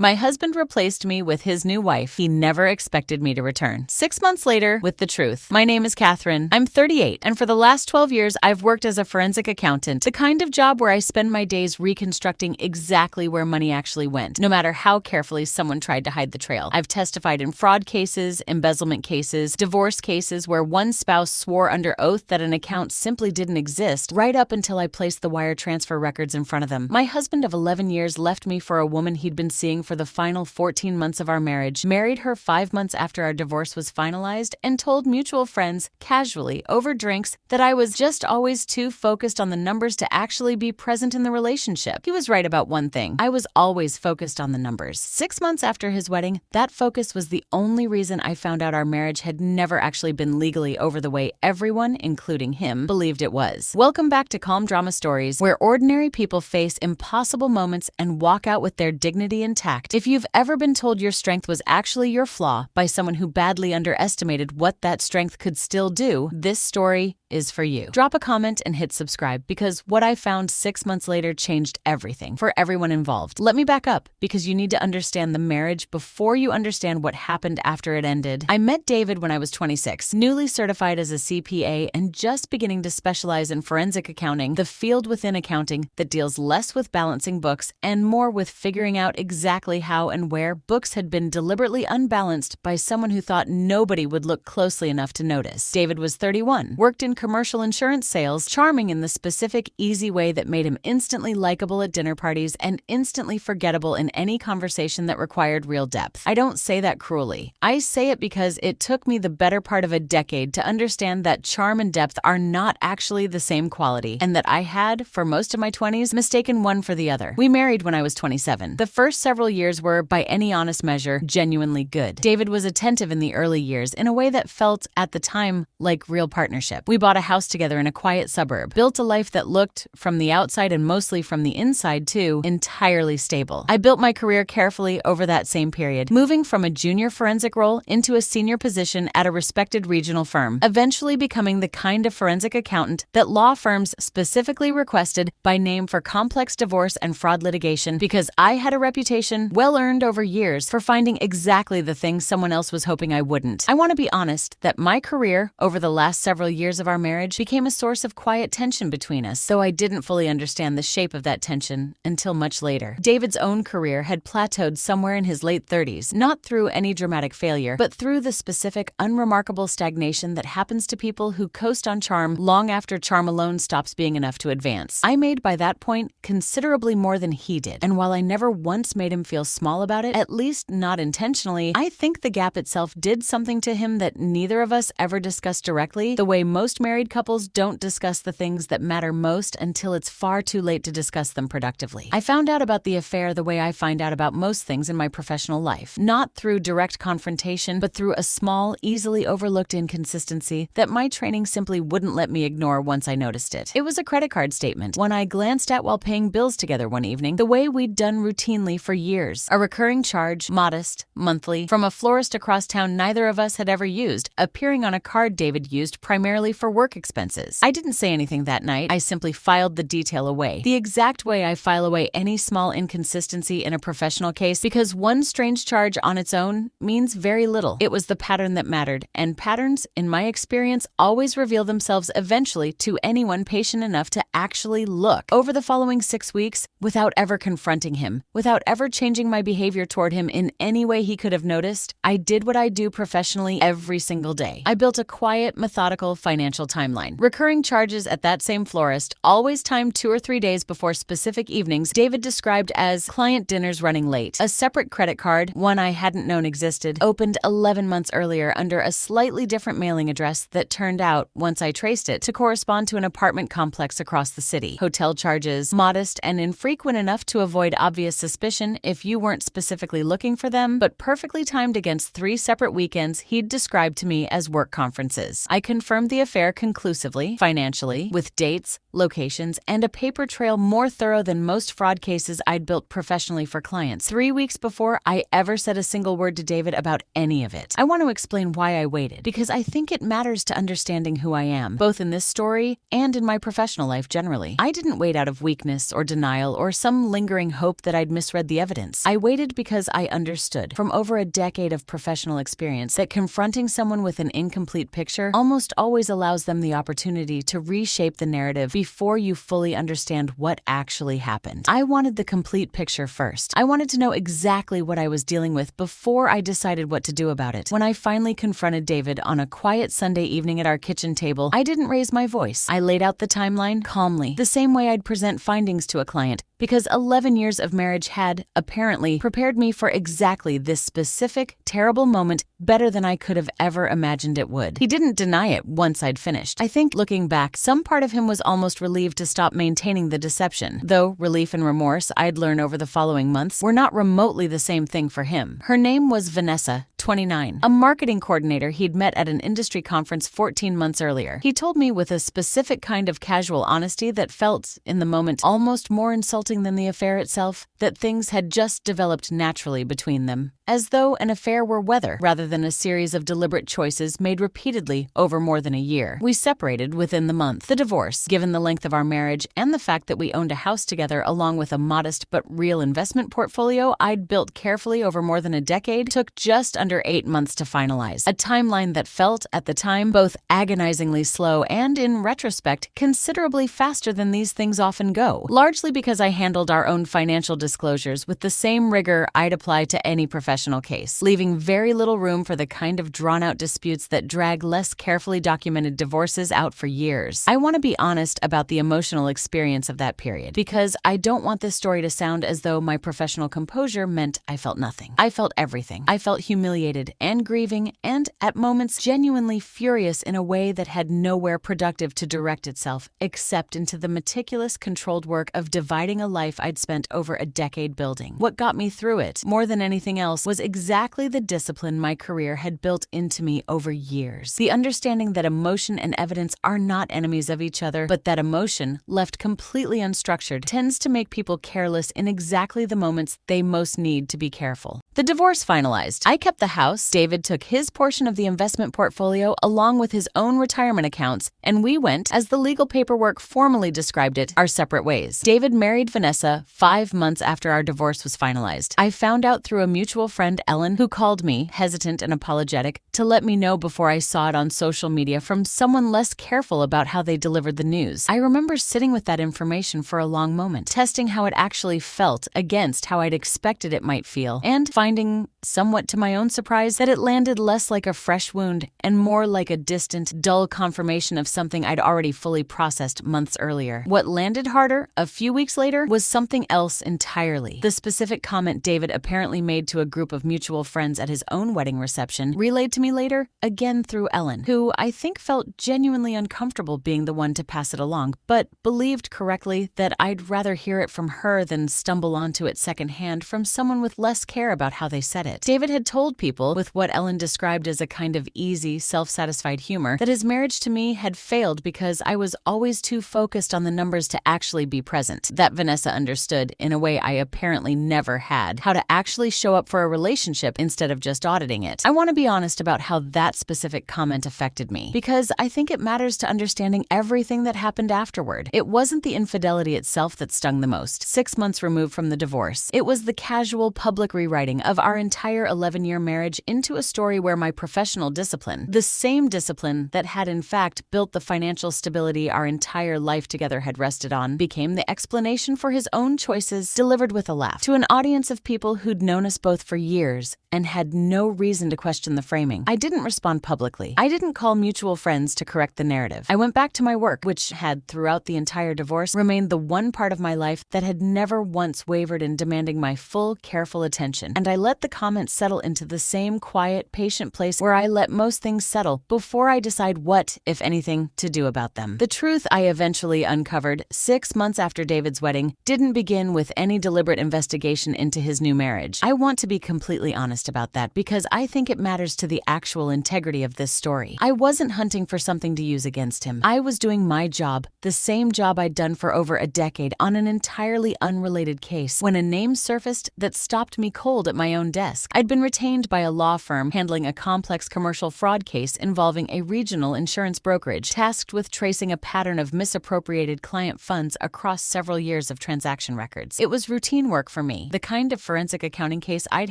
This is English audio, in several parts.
My husband replaced me with his new wife. He never expected me to return. 6 months later, with the truth. My name is Katherine. I'm 38, and for the last 12 years, I've worked as a forensic accountant, the kind of job where I spend my days reconstructing exactly where money actually went, no matter how carefully someone tried to hide the trail. I've testified in fraud cases, embezzlement cases, divorce cases where one spouse swore under oath that an account simply didn't exist, right up until I placed the wire transfer records in front of them. My husband of 11 years left me for a woman he'd been seeing for the final 14 months of our marriage, married her 5 months after our divorce was finalized, and told mutual friends, casually, over drinks, that I was just always too focused on the numbers to actually be present in the relationship. He was right about one thing. I was always focused on the numbers. 6 months after his wedding, that focus was the only reason I found out our marriage had never actually been legally over the way everyone, including him, believed it was. Welcome back to Calm Drama Stories, where ordinary people face impossible moments and walk out with their dignity intact. If you've ever been told your strength was actually your flaw by someone who badly underestimated what that strength could still do, this story is for you. Drop a comment and hit subscribe, because what I found 6 months later changed everything for everyone involved. Let me back up, because you need to understand the marriage before you understand what happened after it ended. I met David when I was 26, newly certified as a CPA and just beginning to specialize in forensic accounting, the field within accounting that deals less with balancing books and more with figuring out exactly how and where books had been deliberately unbalanced by someone who thought nobody would look closely enough to notice. David was 31, worked in commercial insurance sales, charming in the specific, easy way that made him instantly likable at dinner parties and instantly forgettable in any conversation that required real depth. I don't say that cruelly. I say it because it took me the better part of a decade to understand that charm and depth are not actually the same quality, and that I had, for most of my 20s, mistaken one for the other. We married when I was 27. The first several years were, by any honest measure, genuinely good. David was attentive in the early years in a way that felt, at the time, like real partnership. We bought a house together in a quiet suburb, built a life that looked, from the outside and mostly from the inside too, entirely stable. I built my career carefully over that same period, moving from a junior forensic role into a senior position at a respected regional firm, eventually becoming the kind of forensic accountant that law firms specifically requested by name for complex divorce and fraud litigation, because I had a reputation, well earned over years, for finding exactly the things someone else was hoping I wouldn't. I want to be honest that my career, over the last several years of our marriage, became a source of quiet tension between us, though I didn't fully understand the shape of that tension until much later. David's own career had plateaued somewhere in his late 30s, not through any dramatic failure, but through the specific, unremarkable stagnation that happens to people who coast on charm long after charm alone stops being enough to advance. I made, by that point, considerably more than he did, and while I never once made him feel small about it, at least not intentionally, I think the gap itself did something to him that neither of us ever discussed directly, the way most married couples don't discuss the things that matter most until it's far too late to discuss them productively. I found out about the affair the way I find out about most things in my professional life, not through direct confrontation, but through a small, easily overlooked inconsistency that my training simply wouldn't let me ignore once I noticed it. It was a credit card statement, one I glanced at while paying bills together one evening, the way we'd done routinely for years. A recurring charge, modest, monthly, from a florist across town neither of us had ever used, appearing on a card David used primarily for work expenses. I didn't say anything that night. I simply filed the detail away, the exact way I file away any small inconsistency in a professional case, because one strange charge on its own means very little. It was the pattern that mattered, and patterns, in my experience, always reveal themselves eventually to anyone patient enough to actually look. Over the following 6 weeks, without ever confronting him, without ever changing my behavior toward him in any way he could have noticed, I did what I do professionally every single day. I built a quiet, methodical financial timeline. Recurring charges at that same florist, always timed 2 or 3 days before specific evenings David described as client dinners running late. A separate credit card, one I hadn't known existed, opened 11 months earlier under a slightly different mailing address that turned out, once I traced it, to correspond to an apartment complex across the city. Hotel charges, modest and infrequent enough to avoid obvious suspicion if you weren't specifically looking for them, but perfectly timed against 3 separate weekends he'd described to me as work conferences. I confirmed the affair conclusively, financially, with dates, locations, and a paper trail more thorough than most fraud cases I'd built professionally for clients 3 weeks before I ever said a single word to David about any of it. I want to explain why I waited, because I think it matters to understanding who I am, both in this story and in my professional life generally. I didn't wait out of weakness or denial or some lingering hope that I'd misread the evidence. I waited because I understood, from over a decade of professional experience, that confronting someone with an incomplete picture almost always allows them the opportunity to reshape the narrative before you fully understand what actually happened. I wanted the complete picture first. I wanted to know exactly what I was dealing with before I decided what to do about it. When I finally confronted David on a quiet Sunday evening at our kitchen table, I didn't raise my voice. I laid out the timeline calmly, the same way I'd present findings to a client, because 11 years of marriage had, apparently, prepared me for exactly this specific, terrible moment better than I could have ever imagined it would. He didn't deny it once I'd finished. I think, looking back, some part of him was almost relieved to stop maintaining the deception, though relief and remorse, I'd learn over the following months, were not remotely the same thing for him. Her name was Vanessa, 29, a marketing coordinator he'd met at an industry conference 14 months earlier. He told me with a specific kind of casual honesty that felt, in the moment, almost more insulting than the affair itself, that things had just developed naturally between them, as though an affair were weather rather than a series of deliberate choices made repeatedly over more than a year. We separated within the month. The divorce, given the length of our marriage and the fact that we owned a house together along with a modest but real investment portfolio I'd built carefully over more than a decade, took just under 8 months to finalize, a timeline that felt, at the time, both agonizingly slow and, in retrospect, considerably faster than these things often go, largely because I handled our own financial disclosures with the same rigor I'd apply to any professional case, leaving very little room for the kind of drawn-out disputes that drag less carefully documented divorces out for years. I want to be honest about the emotional experience of that period, because I don't want this story to sound as though my professional composure meant I felt nothing. I felt everything. I felt humiliated and grieving and, at moments, genuinely furious in a way that had nowhere productive to direct itself except into the meticulous, controlled work of dividing a life I'd spent over a decade building. What got me through it, more than anything else, was exactly the discipline my career had built into me over years. The understanding that emotion and evidence are not enemies of each other, but that emotion, left completely unstructured, tends to make people careless in exactly the moments they most need to be careful. The divorce finalized. I kept the house, David took his portion of the investment portfolio along with his own retirement accounts, and we went, as the legal paperwork formally described it, our separate ways. David married Vanessa 5 months after our divorce was finalized. I found out through a mutual friend, Ellen, who called me, hesitant and apologetic, to let me know before I saw it on social media from someone less careful about how they delivered the news. I remember sitting with that information for a long moment, testing how it actually felt against how I'd expected it might feel, and finding, somewhat to my own surprise, that it landed less like a fresh wound and more like a distant, dull confirmation of something I'd already fully processed months earlier. What landed harder, a few weeks later, was something else entirely. The specific comment David apparently made to a group of mutual friends at his own wedding reception, relayed to me later, again through Ellen, who I think felt genuinely uncomfortable being the one to pass it along, but believed correctly that I'd rather hear it from her than stumble onto it secondhand from someone with less care about how they said it. David had told people, with what Ellen described as a kind of easy, self-satisfied humor, that his marriage to me had failed because I was always too focused on the numbers to actually be present. That Vanessa understood, in a way I apparently never had, how to actually show up for a relationship instead of just auditing it. I want to be honest about how that specific comment affected me, because I think it matters to understanding everything that happened afterward. It wasn't the infidelity itself that stung the most, 6 months removed from the divorce. It was the casual public rewriting of our entire 11-year marriage into a story where my professional discipline, the same discipline that had in fact built the financial stability our entire life together had rested on, became the explanation for his own choices, delivered with a laugh, to an audience of people who'd known us both for years and had no reason to question the framing. I didn't respond publicly. I didn't call mutual friends to correct the narrative. I went back to my work, which had, throughout the entire divorce, remained the one part of my life that had never once wavered in demanding my full, careful attention, and I let the comments settle into the same quiet, patient place where I let most things settle before I decide what, if anything, to do about them. The truth I eventually uncovered 6 months after David's wedding didn't begin with any deliberate investigation into his new marriage. I want to be completely honest about that because I think it matters to the actual integrity of this story. I wasn't hunting for something to use against him. I was doing my job, the same job I'd done for over a decade on an entirely unrelated case, when a name surfaced that stopped me cold at my own desk. I'd been retained by a law firm handling a complex commercial fraud case involving a regional insurance brokerage, tasked with tracing a pattern of misappropriated client funds across several years of transaction records. It was routine work for me, the kind of forensic accounting case I'd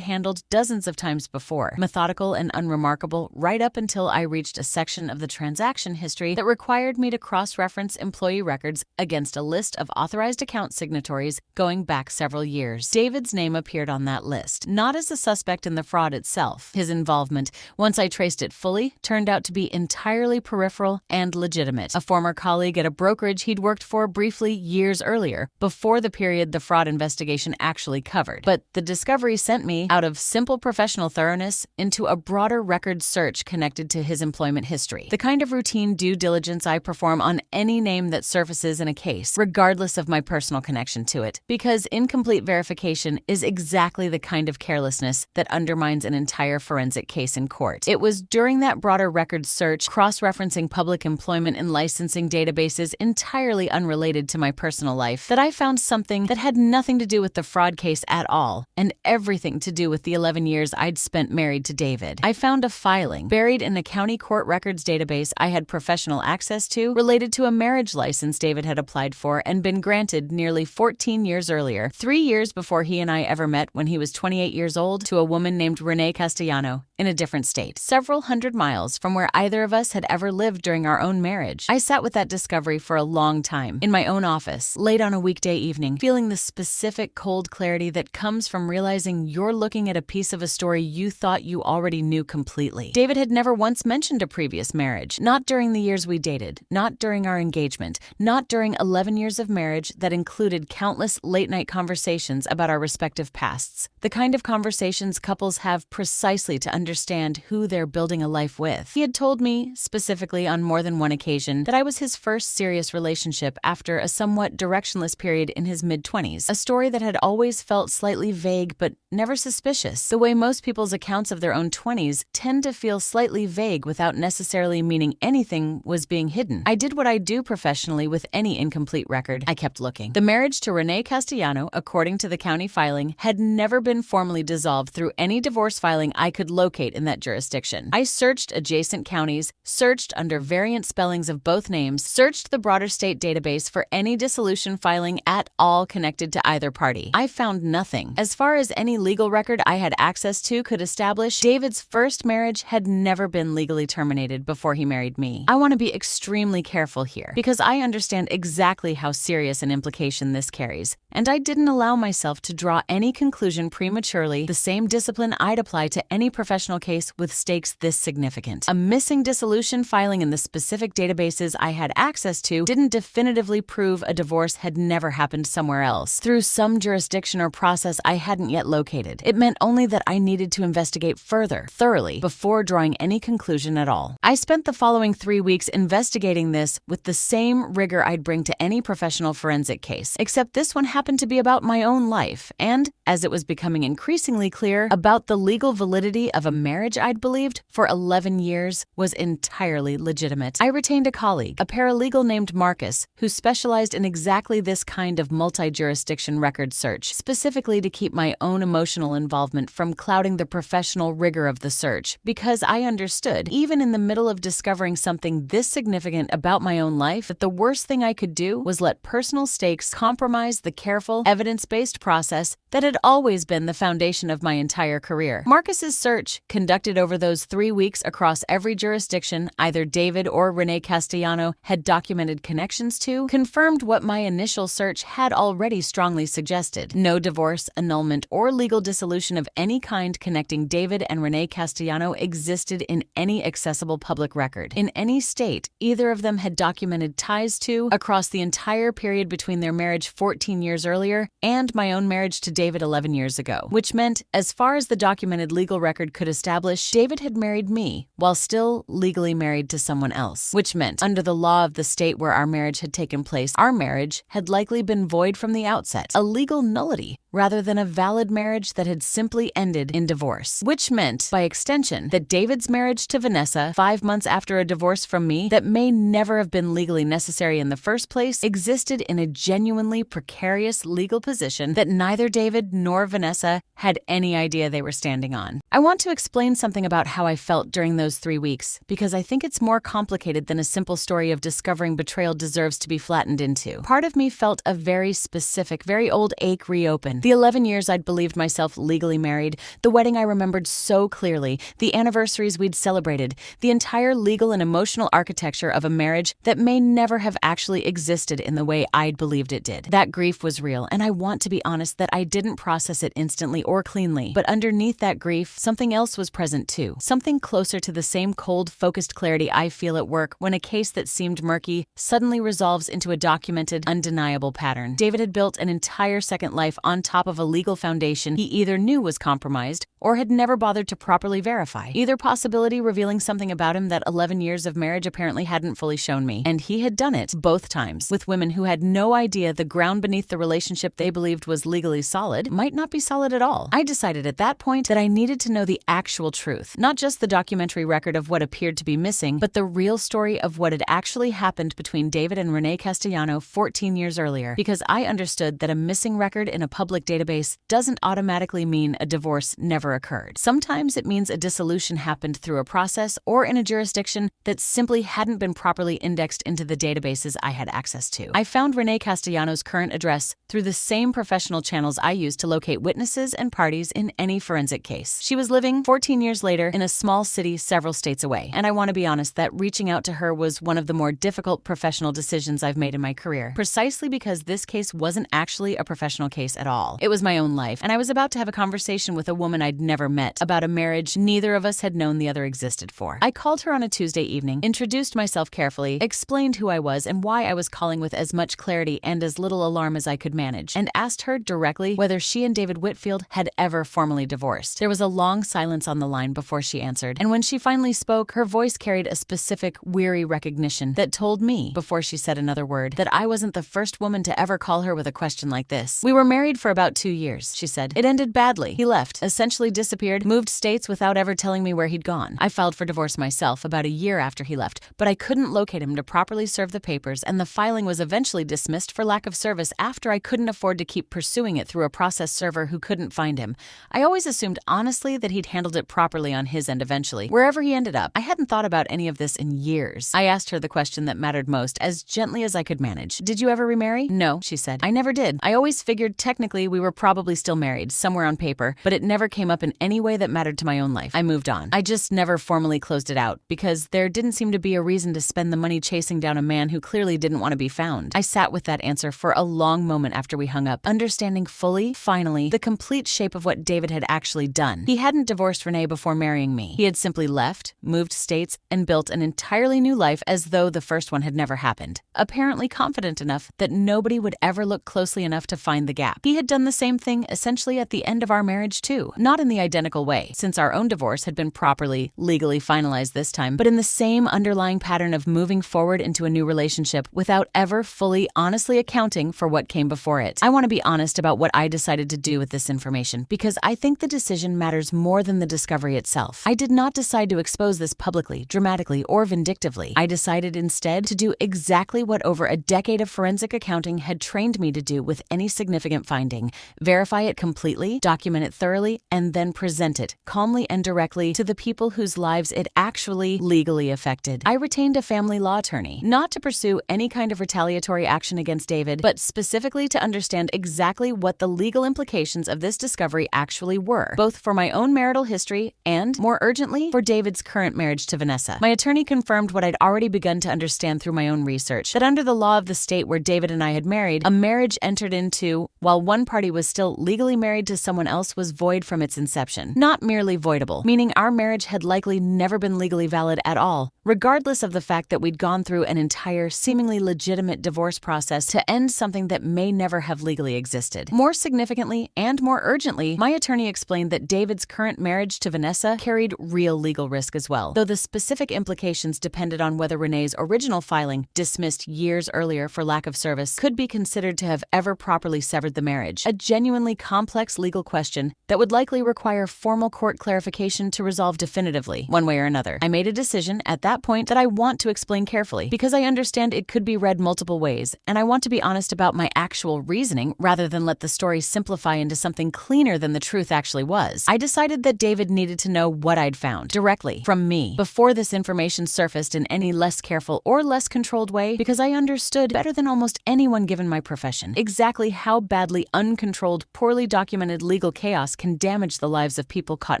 handled dozens of times before, methodical and unremarkable right up until I reached a section of the transaction history that required me to cross-reference employee records against a list of authorized account signatories going back several years. David's name appeared on that list, not as a suspect in the fraud itself. His involvement, once I traced it fully, turned out to be entirely peripheral and legitimate. A former colleague at a brokerage he'd worked for briefly years earlier, before the period the fraud investigation actually covered. But the discovery sent me out of simple professional thoroughness into a broader record search connected to his employment history. The kind of routine due diligence I perform on any name that surfaces in a case, regardless of my personal connection to it, because incomplete verification is exactly the kind of carelessness that undermines an entire forensic case in court. It was during that broader record search, cross-referencing public employment and licensing databases entirely unrelated to my personal life, that I found something that had nothing to do with the fraud case at all, and everything to do with the 11 years I'd spent married to David. I found a filing buried in a county court records database I had professional access to, related to a marriage license David had applied for and been granted nearly 14 years earlier, 3 years before he and I ever met when he was 28 years old, to a woman named Renee Castellano in a different state, several hundred miles from where either of us had ever lived during our own marriage. I sat with that discovery for a long time, in my own office, late on a weekday evening, feeling the specific cold clarity that comes from realizing you're looking at a piece of a story you thought you already knew completely. David had never once mentioned a previous marriage, not during the years we dated, not during our engagement, not during 11 years of marriage that included countless late-night conversations about our respective pasts, the kind of conversations couples have precisely to understand who they're building a life with. He had told me, specifically on more than one occasion, that I was his first serious relationship after a somewhat directionless period in his mid-20s, a story that had always felt slightly vague but never suspicious, the way most people's accounts of their own 20s tend to feel slightly vague without necessarily meaning anything was being hidden. I did what I do professionally with any incomplete record. I kept looking. The marriage to Renee Castellano, according to the county filing, had never been formally dissolved through any divorce filing I could locate in that jurisdiction. I searched adjacent counties, searched under variant spellings of both names, searched the broader state database for any dissolution filing at all connected to either party. I found nothing. As far as any legal record I had access to could establish, David's first marriage had never been legally terminated before he married me. I want to be extremely careful here, because I understand exactly how serious an implication this carries, and I didn't allow myself to draw any conclusion prematurely, the same discipline I'd apply to any professional case with stakes this significant. A missing dissolution filing in the specific databases I had access to didn't definitively prove a divorce had never happened somewhere else, through some jurisdiction or process I hadn't yet located. It meant only that I needed to investigate further, thoroughly, before drawing any conclusion at all. I spent the following 3 weeks investigating this with the same rigor I'd bring to any professional forensic case, except this one happened to be about my own life, and, as it was becoming increasingly clear, about the legal validity of a marriage I'd believed for 11 years was entirely legitimate. I retained a colleague, a paralegal named Marcus, who specialized in exactly this kind of multi-jurisdiction record search, specifically to keep my own emotional involvement from clouding the professional rigor of the search, because I understood, even in the middle of discovering something this significant about my own life, that the worst thing I could do was let personal stakes compromise the careful, evidence-based process that had always been the foundation of my entire career. Marcus's search, conducted over those 3 weeks across every jurisdiction either David or Renee Castellano had documented connections to, confirmed what my initial search had already strongly suggested. No divorce, annulment, or legal dissolution of any kind connecting David and Renee Castellano existed in any accessible public record. In any state, either of them had documented ties to across the entire period between their marriage 14 years earlier and my own marriage to David 11 years ago, which meant, as far as the documented documented legal record could establish, David had married me while still legally married to someone else, which meant, under the law of the state where our marriage had taken place, our marriage had likely been void from the outset, a legal nullity, rather than a valid marriage that had simply ended in divorce, which meant, by extension, that David's marriage to Vanessa, 5 months after a divorce from me that may never have been legally necessary in the first place, existed in a genuinely precarious legal position that neither David nor Vanessa had any idea they were standing on. I want to explain something about how I felt during those 3 weeks, because I think it's more complicated than a simple story of discovering betrayal deserves to be flattened into. Part of me felt a very specific, very old ache reopen. The 11 years I'd believed myself legally married, the wedding I remembered so clearly, the anniversaries we'd celebrated, the entire legal and emotional architecture of a marriage that may never have actually existed in the way I'd believed it did. That grief was real, and I want to be honest that I didn't process it instantly or cleanly. But underneath that grief, something else was present too. Something closer to the same cold, focused clarity I feel at work when a case that seemed murky suddenly resolves into a documented, undeniable pattern. David had built an entire second life on top of a legal foundation he either knew was compromised or had never bothered to properly verify. Either possibility revealing something about him that 11 years of marriage apparently hadn't fully shown me. And he had done it both times with women who had no idea the ground beneath the relationship they believed was legally solid might not be solid at all. I decided at that point that I needed to know the actual truth, not just the documentary record of what appeared to be missing, but the real story of what had actually happened between David and Renee Castellano 14 years earlier, because I understood that a missing record in a public database doesn't automatically mean a divorce never occurred. Sometimes it means a dissolution happened through a process or in a jurisdiction that simply hadn't been properly indexed into the databases I had access to. I found Renee Castellano's current address through the same professional channels I use to locate witnesses and parties in any forensic case. She was living 14 years later in a small city several states away, and I want to be honest that reaching out to her was one of the more difficult professional decisions I've made in my career, precisely because this case wasn't actually a professional case at all. It was my own life, and I was about to have a conversation with a woman I'd never met about a marriage neither of us had known the other existed for. I called her on a Tuesday evening, introduced myself carefully, explained who I was and why I was calling with as much clarity and as little alarm as I could manage, and asked her directly whether she and David Whitfield had ever formally divorced. There was a long silence on the line before she answered, and when she finally spoke, her voice carried a specific, weary recognition that told me, before she said another word, that I wasn't the first woman to ever call her with a question like this. "We were married for about 2 years, she said. It ended badly. He left, essentially disappeared, moved states without ever telling me where he'd gone. I filed for divorce myself about a year after he left, but I couldn't locate him to properly serve the papers, and the filing was eventually dismissed for lack of service after I couldn't afford to keep pursuing it through a process server who couldn't find him. I always assumed honestly that he'd handled it properly on his end eventually, wherever he ended up. I hadn't thought about any of this in years." I asked her the question that mattered most, as gently as I could manage. "Did you ever remarry?" "No," she said. "I never did. I always figured technically we were probably still married, somewhere on paper, but it never came up in any way that mattered to my own life. I moved on. I just never formally closed it out, because there didn't seem to be a reason to spend the money chasing down a man who clearly didn't want to be found." I sat with that answer for a long moment after we hung up, understanding fully, finally, the complete shape of what David had actually done. He hadn't divorced Renee before marrying me. He had simply left, moved states, and built an entirely new life as though the first one had never happened, apparently confident enough that nobody would ever look closely enough to find the gap. He had done the same thing essentially at the end of our marriage too, not in the identical way, since our own divorce had been properly, legally finalized this time, but in the same underlying pattern of moving forward into a new relationship without ever fully, honestly accounting for what came before it. I want to be honest about what I decided to do with this information, because I think the decision matters more than the discovery itself. I did not decide to expose this publicly, dramatically, or vindictively. I decided instead to do exactly what over a decade of forensic accounting had trained me to do with any significant finding: verify it completely, document it thoroughly, and then present it, calmly and directly, to the people whose lives it actually legally affected. I retained a family law attorney, not to pursue any kind of retaliatory action against David, but specifically to understand exactly what the legal implications of this discovery actually were, both for my own marital history and, more urgently, for David's current marriage to Vanessa. My attorney confirmed what I'd already begun to understand through my own research, that under the law of the state where David and I had married, a marriage entered into while one party was still legally married to someone else was void from its inception, not merely voidable, meaning our marriage had likely never been legally valid at all, regardless of the fact that we'd gone through an entire, seemingly legitimate divorce process to end something that may never have legally existed. More significantly and more urgently, my attorney explained that David's current marriage to Vanessa carried real legal risk as well, though the specific implications depended on whether Renee's original filing, dismissed years earlier for lack of service, could be considered to have ever properly severed the marriage, a genuinely complex legal question that would likely require formal court clarification to resolve definitively, one way or another. I made a decision at that point that I want to explain carefully, because I understand it could be read multiple ways, and I want to be honest about my actual reasoning rather than let the story simplify into something cleaner than the truth actually was. I decided that David needed to know what I'd found, directly, from me, before this information surfaced in any less careful or less controlled way, because I understood better than almost anyone given my profession exactly how badly uncontrolled, poorly documented legal chaos can damage the lives of people caught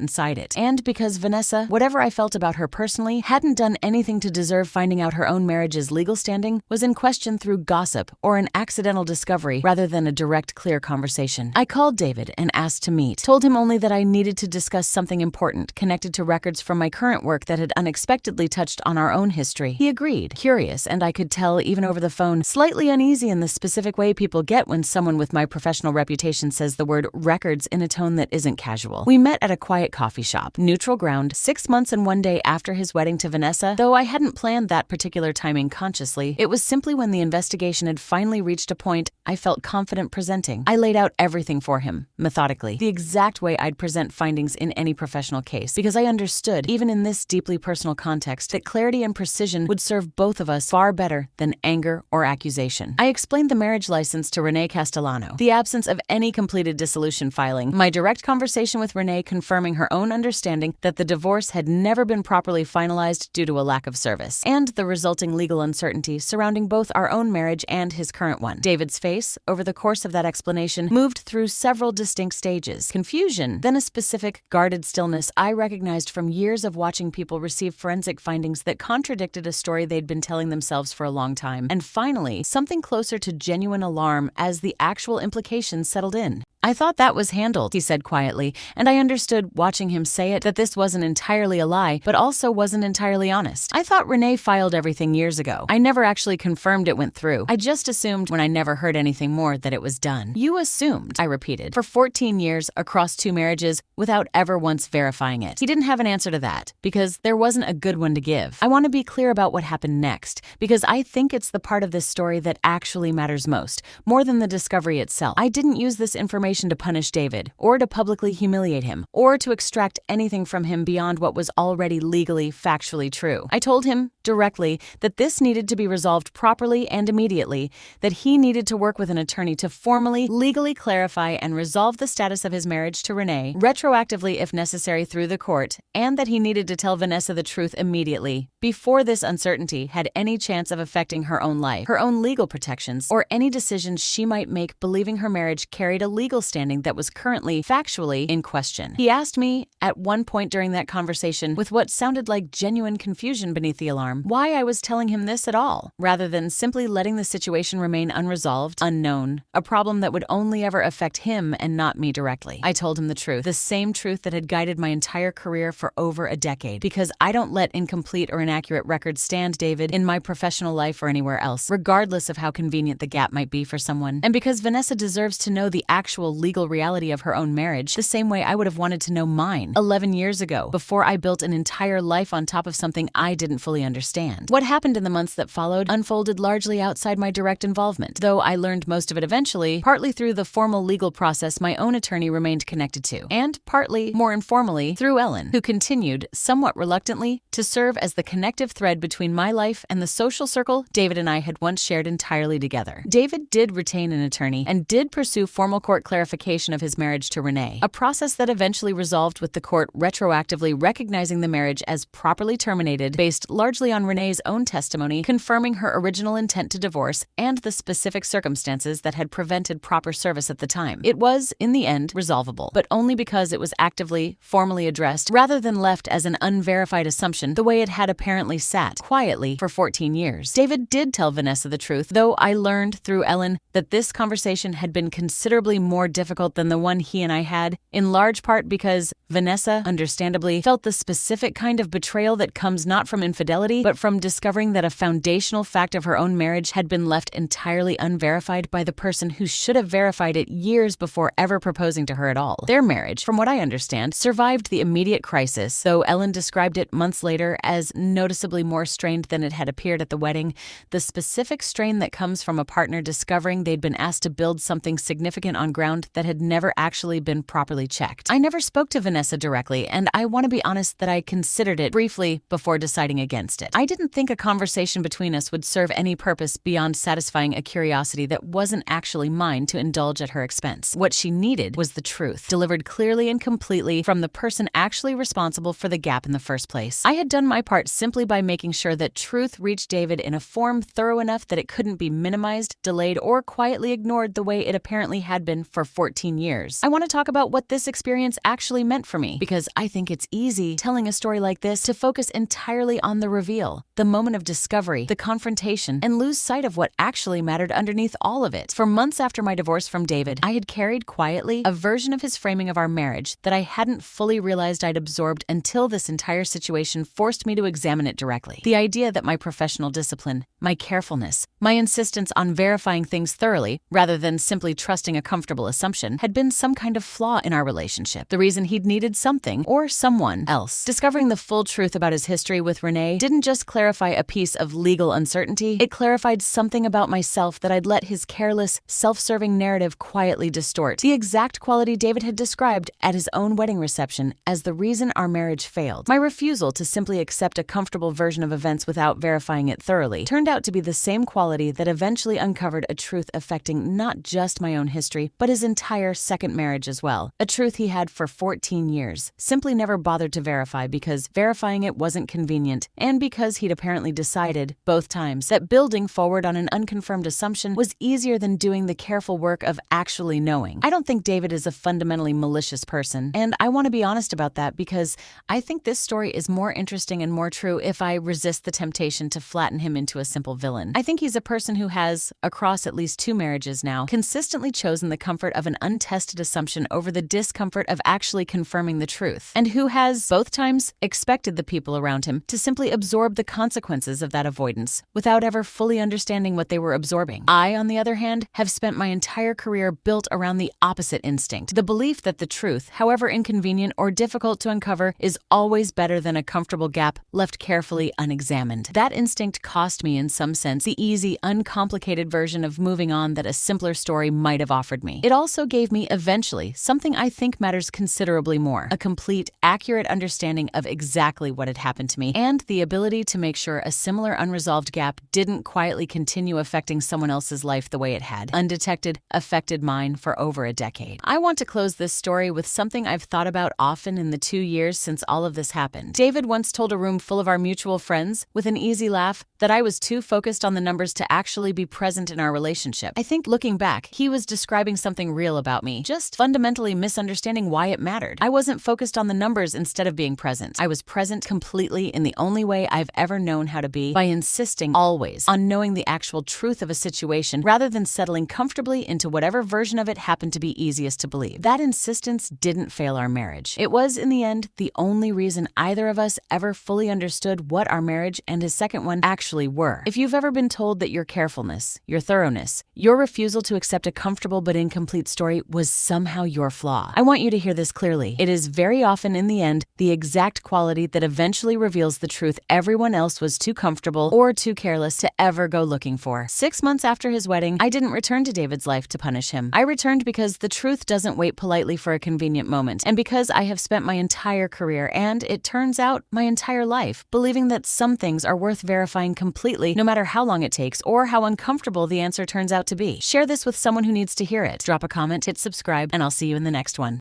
inside it. And because Vanessa, whatever I felt about her personally, hadn't done anything to deserve finding out her own marriage's legal standing, was in question through gossip or an accidental discovery rather than a direct, clear conversation. I called David and asked to meet, told him only that I needed to discuss something important connected to records from my current work that had unexpectedly touched on our own history. He agreed, curious, and I could tell even over the phone, slightly uneasy in the specific way people get when someone with my professional reputation says the word records in a tone that isn't casual. We met at a quiet coffee shop, neutral ground, 6 months and 1 day after his wedding to Vanessa. Though I hadn't planned that particular timing consciously, it was simply when the investigation had finally reached a point I felt confident presenting. I laid out everything for him, methodically, the exact way I'd present findings in any professional case, because I understood, even in this deeply personal context, that clarity and precision would serve both of us far better than anger or accusation. I explained the marriage license to Renee Castellano, the absence of any completed dissolution filing, my direct conversation with Renee confirming her own understanding that the divorce had never been properly finalized due to a lack of service, and the resulting legal uncertainty surrounding both our own marriage and his current one. David's face, over the course of that explanation, moved through several distinct stages. Confusion, then a specific, guarded stillness I recognized from years of watching people receive forensic findings that contradicted a story they'd been telling themselves for a long time, and finally, something closer to genuine alarm as the actual implications settled in. "I thought that was handled," he said quietly, and I understood, watching him say it, that this wasn't entirely a lie, but also wasn't entirely honest. "I thought Renee filed everything years ago. I never actually confirmed it went through. I just assumed, when I never heard anything more, that it was done." "You assumed," I repeated, "for 14 years, across 2 marriages, without ever once verifying it." He didn't have an answer to that, because there wasn't a good one to give. I want to be clear about what happened next, because I think it's the part of this story that actually matters most, more than the discovery itself. I didn't use this information to punish David, or to publicly humiliate him, or to extract anything from him beyond what was already legally, factually true. I told him, directly, that this needed to be resolved properly and immediately, that he needed to work with an attorney to formally, legally clarify and resolve the status of his marriage to Renee, retroactively if necessary through the court, and that he needed to tell Vanessa the truth immediately, before this uncertainty had any chance of affecting her own life, her own legal protections, or any decisions she might make believing her marriage carried a legal standing that was currently, factually, in question. He asked me, at one point during that conversation, with what sounded like genuine confusion beneath the alarm, why I was telling him this at all, rather than simply letting the situation remain unresolved, unknown, a problem that would only ever affect him and not me directly. I told him the truth, the same truth that had guided my entire career for over a decade, because I don't let incomplete or inaccurate records stand, David, in my professional life or anywhere else, regardless of how convenient the gap might be for someone, and because Vanessa deserves to know the actual legal reality of her own marriage the same way I would have wanted to know mine 11 years ago, before I built an entire life on top of something I didn't fully understand. What happened in the months that followed unfolded largely outside my direct involvement, though I learned most of it eventually, partly through the formal legal process my own attorney remained connected to, and partly, more informally, through Ellen, who continued, somewhat reluctantly, to serve as the connective thread between my life and the social circle David and I had once shared entirely together. David did retain an attorney and did pursue formal court clarification of his marriage to Renee, a process that eventually resolved with the court retroactively recognizing the marriage as properly terminated based largely on Renee's own testimony confirming her original intent to divorce and the specific circumstances that had prevented proper service at the time. It was, in the end, resolvable, but only because it was actively, formally addressed rather than left as an unverified assumption the way it had apparently sat, quietly, for 14 years. David did tell Vanessa the truth, though I learned through Ellen that this conversation had been considerably more difficult than the one he and I had, in large part because Vanessa, understandably, felt the specific kind of betrayal that comes not from infidelity, but from discovering that a foundational fact of her own marriage had been left entirely unverified by the person who should have verified it years before ever proposing to her at all. Their marriage, from what I understand, survived the immediate crisis, though Ellen described it months later as noticeably more strained than it had appeared at the wedding. The specific strain that comes from a partner discovering they'd been asked to build something significant on ground that had never actually been properly checked. I never spoke to Vanessa directly, and I want to be honest that I considered it briefly before deciding against it. I didn't think a conversation between us would serve any purpose beyond satisfying a curiosity that wasn't actually mine to indulge at her expense. What she needed was the truth, delivered clearly and completely from the person actually responsible for the gap in the first place. I had done my part simply by making sure that truth reached David in a form thorough enough that it couldn't be minimized, delayed, or quietly ignored the way it apparently had been for 14 years. I want to talk about what this experience actually meant for me, because I think it's easy, telling a story like this, to focus entirely on the reveal, the moment of discovery, the confrontation, and lose sight of what actually mattered underneath all of it. For months after my divorce from David, I had carried quietly a version of his framing of our marriage that I hadn't fully realized I'd absorbed until this entire situation forced me to examine it directly. The idea that my professional discipline, my carefulness, my insistence on verifying things thoroughly, rather than simply trusting a comfortable assumption, had been some kind of flaw in our relationship, the reason he'd needed something or someone else. Discovering the full truth about his history with Renee didn't just clarify a piece of legal uncertainty, it clarified something about myself that I'd let his careless, self-serving narrative quietly distort. The exact quality David had described at his own wedding reception as the reason our marriage failed. My refusal to simply accept a comfortable version of events without verifying it thoroughly turned out to be the same quality that eventually uncovered a truth affecting not just my own history, but his entire second marriage as well. A truth he had for 14 years, simply never bothered to verify because verifying it wasn't convenient, and because he'd apparently decided, both times, that building forward on an unconfirmed assumption was easier than doing the careful work of actually knowing. I don't think David is a fundamentally malicious person, and I want to be honest about that because I think this story is more interesting and more true if I resist the temptation to flatten him into a simple villain. I think he's a person who has, across at least 2 marriages now, consistently chosen the comfort of an untested assumption over the discomfort of actually confirming the truth, and who has, both times, expected the people around him to simply absorb the consequences of that avoidance without ever fully understanding what they were absorbing. I, on the other hand, have spent my entire career built around the opposite instinct, the belief that the truth, however inconvenient or difficult to uncover, is always better than a comfortable gap left carefully unexamined. That instinct cost me, in some sense, the easy, uncomplicated version of moving on that a simpler story might have offered me. It also gave me, eventually, something I think matters considerably more: a complete, accurate understanding of exactly what had happened to me, and the ability to make sure a similar unresolved gap didn't quietly continue affecting someone else's life the way it had, undetected, affected mine for over a decade. I want to close this story with something I've thought about often in the 2 years since all of this happened. David once told a room full of our mutual friends, with an easy laugh, that I was too focused on the numbers to actually be present in our relationship. I think, looking back, he was describing something real about me, just fundamentally misunderstanding why it mattered. I wasn't focused on the numbers instead of being present. I was present completely in the only way I've ever known how to be, by insisting always on knowing the actual truth of a situation rather than settling comfortably into whatever version of it happened to be easiest to believe. That insistence didn't fail our marriage. It was, in the end, the only reason either of us ever fully understood what our marriage and his second one actually were. If you've ever been told that your carefulness, your thoroughness, your refusal to accept a comfortable but incomplete story was somehow your flaw, I want you to hear this clearly. It is very often, in the end, the exact quality that eventually reveals the truth everyone else was too comfortable or too careless to ever go looking for. 6 months after his wedding, I didn't return to David's life to punish him. I returned because the truth doesn't wait politely for a convenient moment, and because I have spent my entire career, and it turns out my entire life, believing that some things are worth verifying completely no matter how long it takes or how uncomfortable the answer turns out to be. Share this with someone who needs to hear it. Drop a comment, hit subscribe, and I'll see you in the next one.